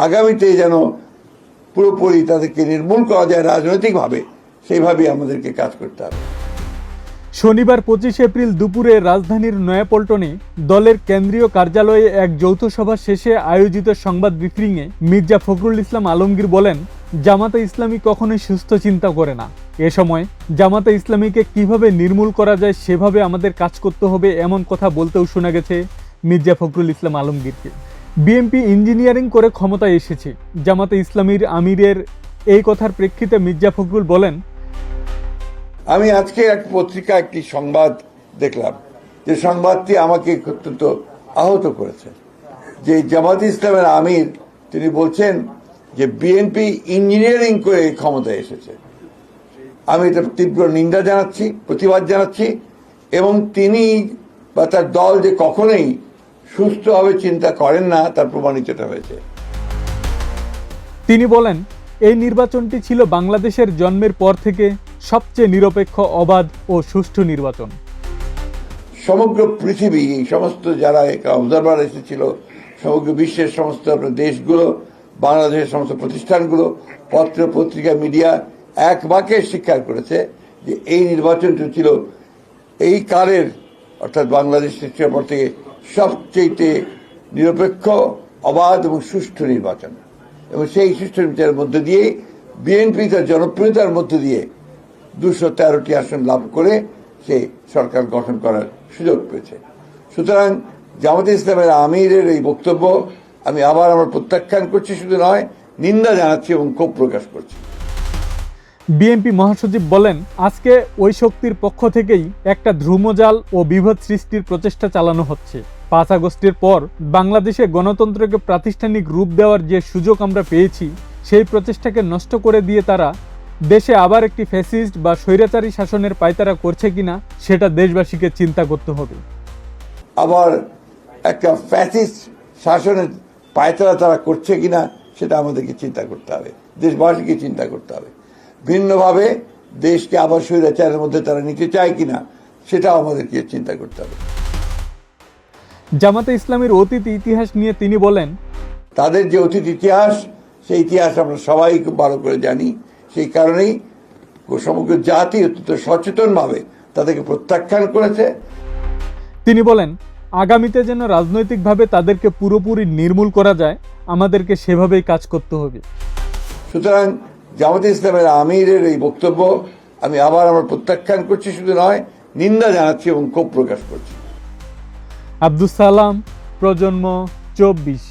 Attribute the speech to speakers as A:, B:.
A: আগামীতে যেন পুরোপুরি তাদেরকে নির্মূল করা যায় রাজনৈতিকভাবে, সেইভাবেই আমাদেরকে কাজ করতে হবে।
B: শনিবার 25 এপ্রিল দুপুরে রাজধানীর নয়াপল্টনে দলের কেন্দ্রীয় কার্যালয়ে এক যৌথ সভা শেষে আয়োজিত সংবাদ ব্রিফিংয়ে মির্জা ফখরুল ইসলাম আলমগীর বলেন, জামাতে ইসলামী কখনোই সুস্থ চিন্তা করে না। এ সময় জামাতে ইসলামীকে কিভাবে নির্মূল করা যায় সেভাবে আমাদের কাজ করতে হবে, এমন কথা বলতেও শোনা গেছে মির্জা ফখরুল ইসলাম আলমগীরকে। বিএনপি ইঞ্জিনিয়ারিং করে ক্ষমতায় এসেছে। জামাতে ইসলামীর আমিরের এই কথার প্রেক্ষিতে মির্জা ফখরুল বলেন,
A: আমি আজকে এক পত্রিকা একটি সংবাদ দেখলাম, যে সংবাদটি আমাকে অত্যন্ত আহত করেছে। যে জামাত ইসলামের আমির তিনি বলছেন যে বিএনপি ইঞ্জিনিয়ারিং করে ক্ষমতায় এসেছে। আমি এটা তীব্র নিন্দা জানাচ্ছি, প্রতিবাদ জানাচ্ছি, এবং তিনি বা তার দল যে কখনোই সুস্থভাবে চিন্তা করেন না তার প্রমাণিত হয়েছে।
B: তিনি বলেন, এই নির্বাচনটি ছিল বাংলাদেশের জন্মের পর থেকে সবচেয়ে নিরপেক্ষ, অবাধ ও সুষ্ঠু নির্বাচন।
A: সমগ্র পৃথিবী, এই সমস্ত যারা অবজারভার এসেছিল, সমগ্র বিশ্বের সমস্ত দেশগুলো, বাংলাদেশের সমস্ত প্রতিষ্ঠানগুলো, পত্র পত্রিকা, মিডিয়া এক বাক্যে স্বীকার করেছে যে এই নির্বাচনটি ছিল এই কালের, অর্থাৎ বাংলাদেশ সৃষ্টির পর থেকে সবচেয়ে নিরপেক্ষ, অবাধ এবং সুষ্ঠু নির্বাচন। এবং সেই সুষ্ঠু নির্বাচনের মধ্য দিয়ে বিএনপি তার জনপ্রিয়তার মধ্য দিয়ে 213টি আসন লাভ করে সে সরকার গঠন করার সুযোগ পেয়েছে। সুতরাং জামাতে ইসলামের আমিরের এই বক্তব্য আমি আবার আমার প্রত্যাখ্যান করছি, শুধু নয় নিন্দা জানাচ্ছি এবং ক্ষোভ প্রকাশ করছি।
B: বিএনপি মহাসচিব বলেন, আজকে ওই শক্তির পক্ষ থেকেই একটা ধ্রুমজাল ও বিভেদ সৃষ্টির প্রচেষ্টা চালানো হচ্ছে। 5 আগস্টের পর বাংলাদেশে গণতন্ত্রকে প্রাতিষ্ঠানিক রূপ দেওয়ার যে সুযোগ আমরা পেয়েছি, সেই প্রচেষ্টাকে নষ্ট করে দিয়ে তারা দেশে আবার একটি ফ্যাসিস্ট বা স্বৈরাচারী শাসনের পায়তারা করছে কিনা সেটা দেশবাসীকে চিন্তা করতে হবে।
A: আবার একটা ফ্যাসিস্ট শাসনের পায়তারা তারা করছে কিনা সেটা আমাদেরকে চিন্তা করতে হবে, দেশবাসীকে চিন্তা করতে হবে। ভিন্নভাবে দেশকে আবার স্বৈরাচারের মধ্যে তারা নিতে চায় কিনা সেটাও আমাদেরকে চিন্তা করতে হবে।
B: জামাতে ইসলামীর অতীত ইতিহাস নিয়ে তিনি বলেন,
A: তাদের যে অতীত ইতিহাস, সেই ইতিহাস আমরা সবাই খুব ভালো করে জানি। সেই কারণেই সমগ্র জাতি অত্যন্ত সচেতনভাবে তাদেরকে প্রত্যাখ্যান করেছে।
B: তিনি বলেন, আগামীতে যেন রাজনৈতিকভাবে তাদেরকে পুরোপুরি নির্মূল করা যায়, আমাদেরকে সেভাবেই কাজ করতে হবে।
A: সুতরাং জামাতে ইসলামের আমিরের এই বক্তব্য আমি আবার আমার প্রত্যাখ্যান করছি, শুধু নয় নিন্দা জানাচ্ছি এবং ক্ষোভ প্রকাশ করছি।
B: আব্দুস সালাম, প্রজন্ম 24।